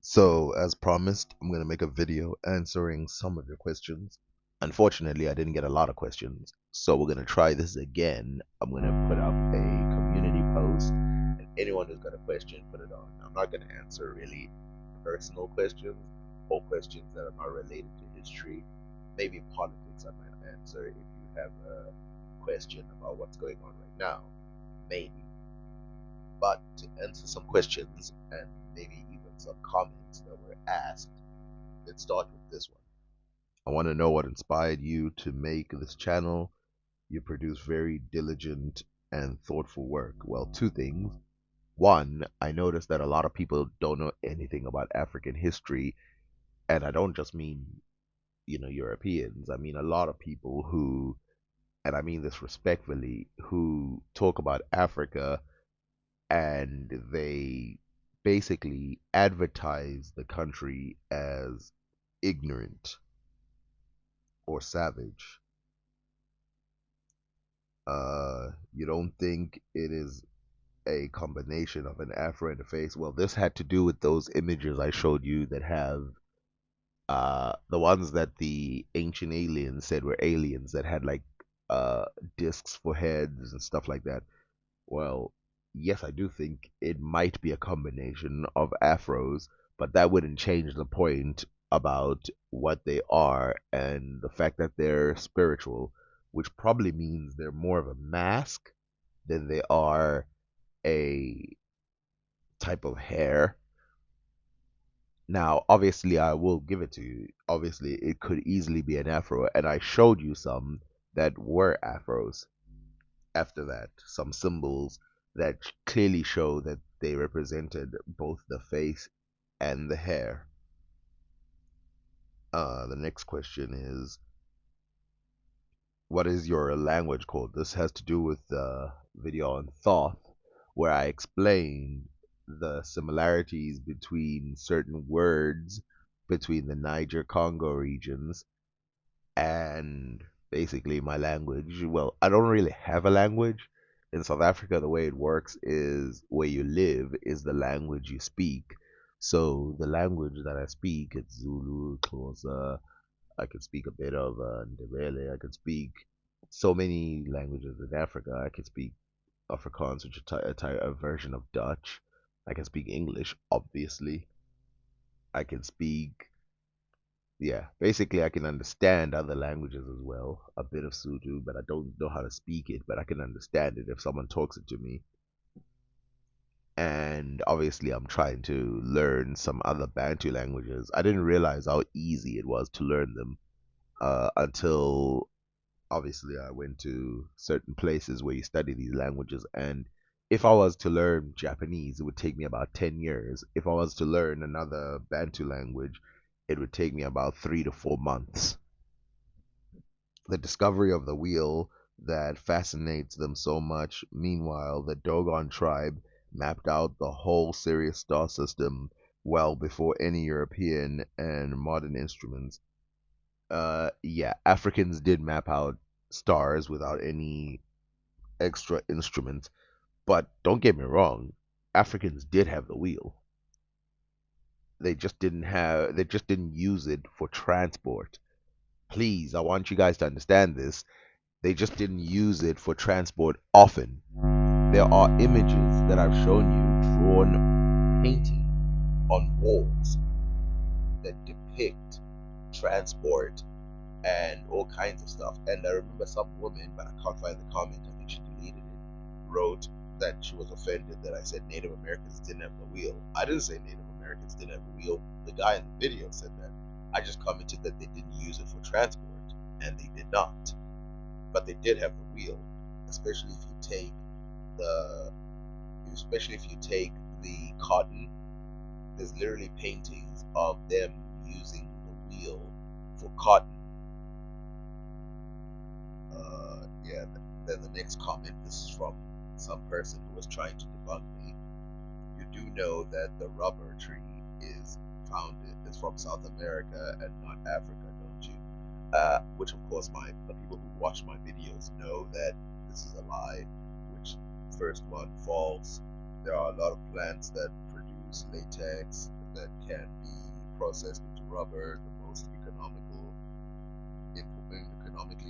So, as promised, I'm going to make a video answering some of your questions. Unfortunately, I didn't get a lot of questions, so we're going to try this again. I'm going to put up a community post, and anyone who's got a question, put it on. I'm not going to answer really personal questions or questions that are not related to history. Maybe politics I might answer if you have a question about what's going on right now. Maybe. But to answer some questions and maybe even some comments that were asked, let's start with this one. I want to know what inspired you to make this channel. You produce very diligent and thoughtful work. Well, two things. One, I noticed that a lot of people don't know anything about African history, and I don't just mean, Europeans. I mean a lot of people who, and I mean this respectfully, who talk about Africa and they basically advertise the country as ignorant or savage. You don't think it is a combination of an afro and a face? Well, this had to do with those images I showed you that have the ones that the ancient aliens said were aliens that had like uh discs for heads and stuff like that. Well, yes, I do think it might be a combination of afros, but that wouldn't change the point about what they are and the fact that they're spiritual, which probably means they're more of a mask than they are a type of hair. Now, obviously, I will give it to you. Obviously, it could easily be an afro, and I showed you some that were afros. After that, some symbols that clearly show that they represented both the face and the hair. The next question is, what is your language called? This has to do with the video on Thoth, where I explain the similarities between certain words between the Niger Congo regions and basically my language. Well, I don't really have a language. In South Africa, the way it works is where you live is the language you speak. So the language that I speak, it's Zulu, Xhosa. I can speak a bit of Ndebele. I can speak so many languages in Africa. I can speak Afrikaans, which is a version of Dutch. I can speak English, obviously. I can speak, yeah, basically I can understand other languages as well, a bit of Sudu, but I don't know how to speak it, but I can understand it if someone talks it to me. And obviously I'm trying to learn some other Bantu languages. I didn't realize how easy it was to learn them until obviously I went to certain places where you study these languages. And if I was to learn Japanese, it would take me about 10 years. If I was to learn another Bantu language, it would take me about 3 to 4 months. The discovery of the wheel that fascinates them so much. Meanwhile, the Dogon tribe mapped out the whole Sirius star system well before any European and modern instruments. Yeah, Africans did map out stars without any extra instruments, but don't get me wrong, Africans did have the wheel. They just didn't use it for transport. Please, I want you guys to understand this. They just didn't use it for transport often. There are images that I've shown you drawn painting on walls that depict transport and all kinds of stuff. And I remember some woman, but I can't find the comment, I think she deleted it, wrote that she was offended that I said Native Americans didn't have the wheel. I didn't say Native Americans didn't have the wheel. The guy in the video said that. I just commented that they didn't use it for transport, and they did not. But they did have the wheel, especially if you take the especially if you take the cotton. There's literally paintings of them using the wheel for cotton. Yeah. Then the next comment. This is from some person who was trying to debunk me. You do know that the rubber tree is is from South America and not Africa, don't you? Which of course the people who watch my videos know that this is a lie. Which first one, false. There are a lot of plants that produce produce latex that can be processed into rubber. The most economically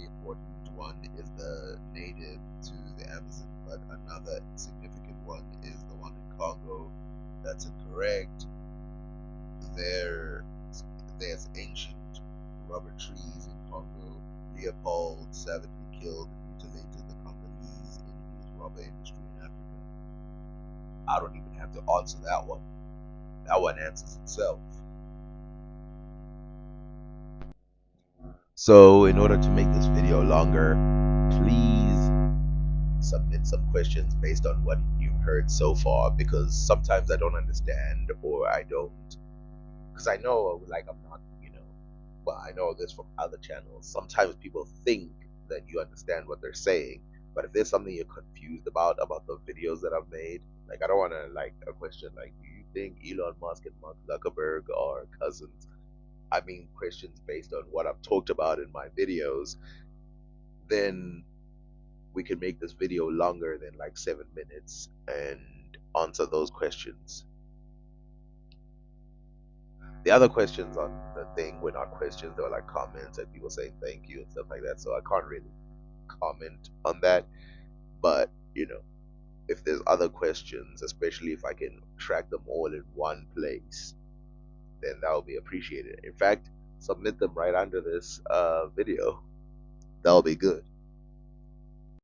important one is the native to the Amazon, but another significant one is the one in Congo. That's incorrect. There, there's ancient rubber trees in Congo. Leopold savagely killed and mutilated the Congolese in his rubber industry in Africa. I don't even have to answer that one. That one answers itself. So, in order to make this video longer, please submit some questions based on what you've heard so far, because sometimes I don't understand, or I don't, because I know, like, I'm not, well, I know this from other channels. Sometimes people think that you understand what they're saying, but if there's something you're confused about the videos that I've made, like, I don't want to, like, a question like, do you think Elon Musk and Mark Zuckerberg are cousins? I mean, questions based on what I've talked about in my videos, then we can make this video longer than like 7 minutes and answer those questions. The other questions on the thing were not questions, they were like comments and people saying thank you and stuff like that. So I can't really comment on that. But, if there's other questions, especially if I can track them all in one place, then that will be appreciated. In fact, submit them right under this video. That'll be good.